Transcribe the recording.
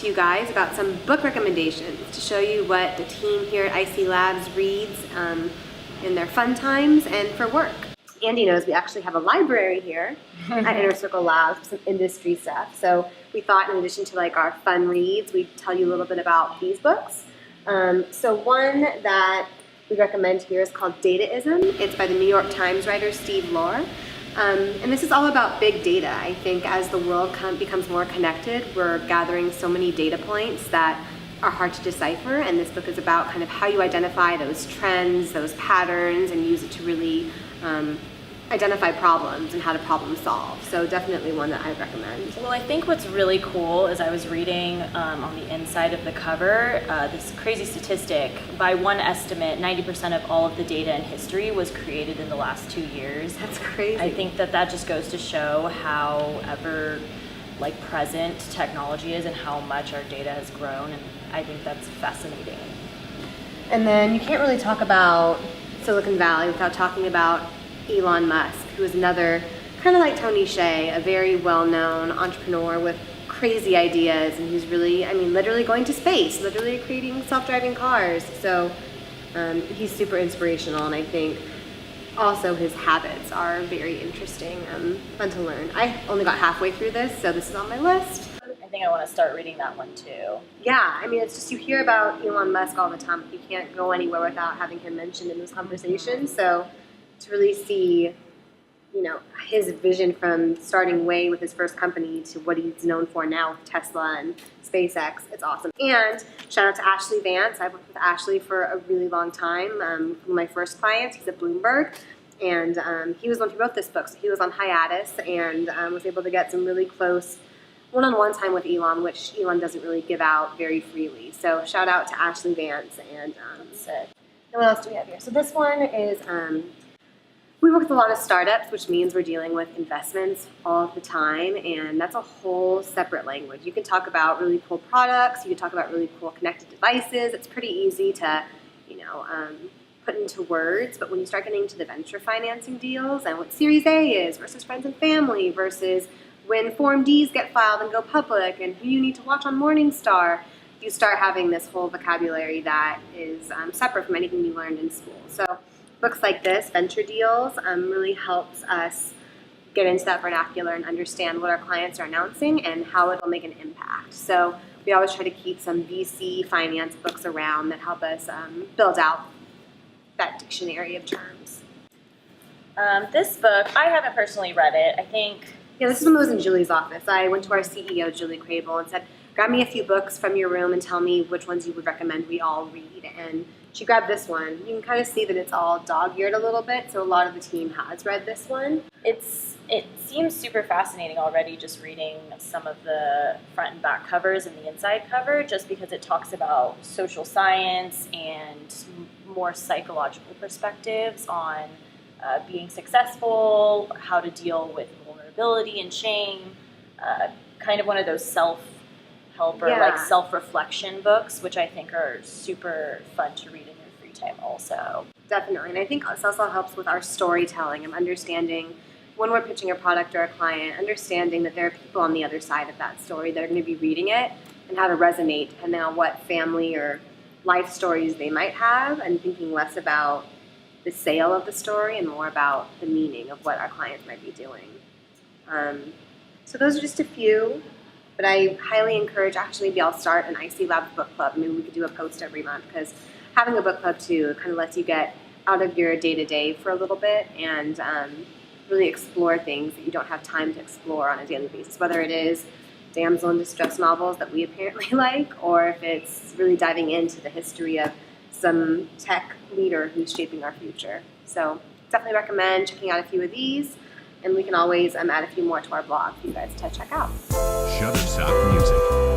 you guys about some book recommendations to show you what the team here at IC Labs reads in their fun times and for work. Andy knows we actually have a library here at Inner Circle Labs, some industry stuff. So we thought in addition to like our fun reads, we'd tell you a little bit about these books. So one that we recommend here is called Dataism. It's by the New York Times writer Steve Lohr. And this is all about big data. I think as the world becomes more connected, we're gathering so many data points that are hard to decipher, and this book is about kind of how you identify those trends, those patterns, and use it to really identify problems and how to problem solve. So definitely one that I recommend. Well, I think what's really cool is I was reading on the inside of the cover this crazy statistic. By one estimate, 90% of all of the data in history was created in the last 2 years. That's crazy. I think that just goes to show how ever present technology is and how much our data has grown, and I think that's fascinating. And then you can't really talk about Silicon Valley without talking about Elon Musk, who is another, kind of like Tony Hsieh, a very well-known entrepreneur with crazy ideas, and he's really, literally going to space, literally creating self-driving cars. So he's super inspirational, and I think also his habits are very interesting and fun to learn. I only got halfway through this, so this is on my list. I think I want to start reading that one too. Yeah, it's just, you hear about Elon Musk all the time, but you can't go anywhere without having him mentioned in those conversations. So to really see, his vision from starting way with his first company to what he's known for now with Tesla and SpaceX, it's awesome. And shout out to Ashley Vance. I've worked with Ashley for a really long time. One of my first clients, he's at Bloomberg, and he was the one who wrote this book. So he was on hiatus and was able to get some really close one-on-one time with Elon, which Elon doesn't really give out very freely. So shout out to Ashley Vance. And what else do we have here? So this one is, we work with a lot of startups, which means we're dealing with investments all the time, and that's a whole separate language. You can talk about really cool products, you can talk about really cool connected devices. It's pretty easy to, put into words, but when you start getting into the venture financing deals and what Series A is versus friends and family versus when Form Ds get filed and go public and who you need to watch on Morningstar, you start having this whole vocabulary that is separate from anything you learned in school. So books like this, Venture Deals, really helps us get into that vernacular and understand what our clients are announcing and how it will make an impact. So we always try to keep some VC finance books around that help us build out that dictionary of terms. This book, I haven't personally read it. I think... Yeah, this is when I was in Julie's office. I went to our CEO, Julie Crable, and said, grab me a few books from your room and tell me which ones you would recommend we all read. And she grabbed this one. You can kind of see that it's all dog-eared a little bit, so a lot of the team has read this one. It seems super fascinating already just reading some of the front and back covers and the inside cover, just because it talks about social science and more psychological perspectives on being successful, how to deal with vulnerability and shame, kind of one of those self-help or self-reflection books, which I think are super fun to read in your free time also. Definitely, and I think this also helps with our storytelling and understanding when we're pitching a product or a client, understanding that there are people on the other side of that story that are going to be reading it and how to resonate depending on what family or life stories they might have, and thinking less about the sale of the story and more about the meaning of what our clients might be doing. So those are just a few, but I highly encourage, actually maybe I'll start an IC Labs book club. Maybe we could do a post every month, because having a book club too kind of lets you get out of your day-to-day for a little bit and really explore things that you don't have time to explore on a daily basis, whether it is damsel in distress novels that we apparently like, or if it's really diving into the history of some tech leader who's shaping our future. So definitely recommend checking out a few of these, and we can always add a few more to our blog for you guys to check out. Shutterstock Music.